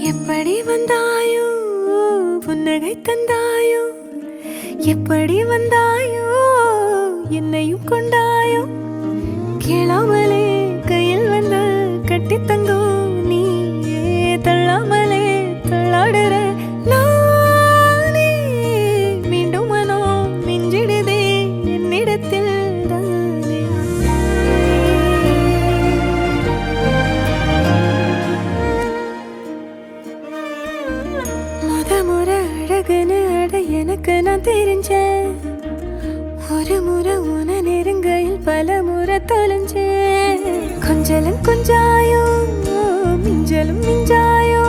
எப்படி வந்தாயோ புன்னகை தந்தாயோ எப்படி வந்தாயோ என்னையும் கொண்டாயோ கேளாமலே கையில் வந்து கட்டி தங்கோ நீ தள்ளாமலே தள்ளாடுற நானே மீண்டும் மனோ மிஞ்சிடுதே என்னிடத்தில் தானே முறை அழகுன்னு அட எனக்கு நான் தெரிஞ்சேன் ஒரு முறை உன நெருங்கையில் பல முறை தொலைஞ்சேன் கொஞ்சலும் கொஞ்சாயோ மிஞ்சலும் மிஞ்சாயோ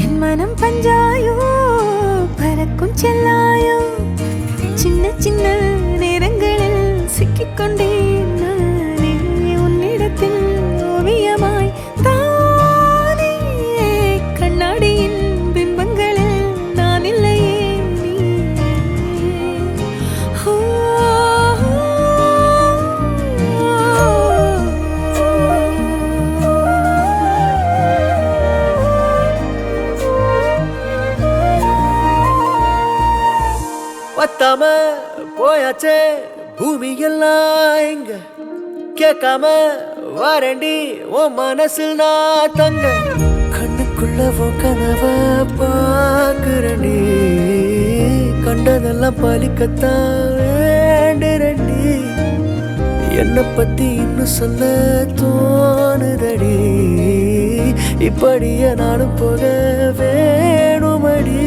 என் மனம் பஞ்சாயோ பறக்கும் செல்லாயோ சின்ன சின்ன நேரங்களில் சிக்கிக்கொண்டேன் நானே உன்னிடத்தில் ஓவியமாய் தானே கண்ணாடியின் பிம்பங்களில் நான் இல்லையே நீ பத்தாம போயாச்சே பூமி எல்லாம் எங்க கேட்காம வாரண்டி உன் மனசில் நான் தங்க கண்ணுக்குள்ள உன் கனவ பாக்குறண்டி கண்டதெல்லாம் பலிக்கத்தான் வேண்டுறண்டி என்னை பத்தி இன்னும் சொல்ல தோணுதடி இப்படியே நானும் போக வேணுமடி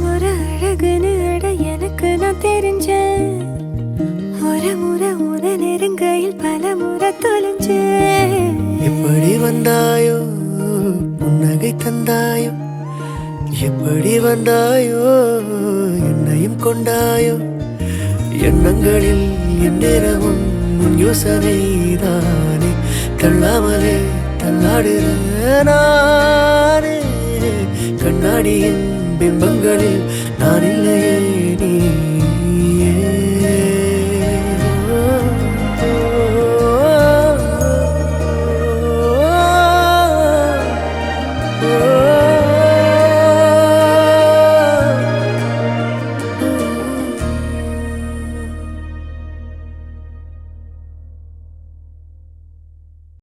முறை அழகுன்னு அட எனக்கு நான் தெரிஞ்சேன் ஒரு முறை உன நெருங்கையில் பல முறை தொலைஞ்சேன் எப்படி வந்தாயோ புன்னகை தந்தாயோ எப்படி வந்தாயோ என்னையும் கொண்டாயோ எண்ணங்களில் எந்நேரமும் உன் யோசனை தானே தள்ளாமலே தள்ளாடுற நானே கண்ணாடியின் பிம்பங்களில் நான் இல்லையே நீ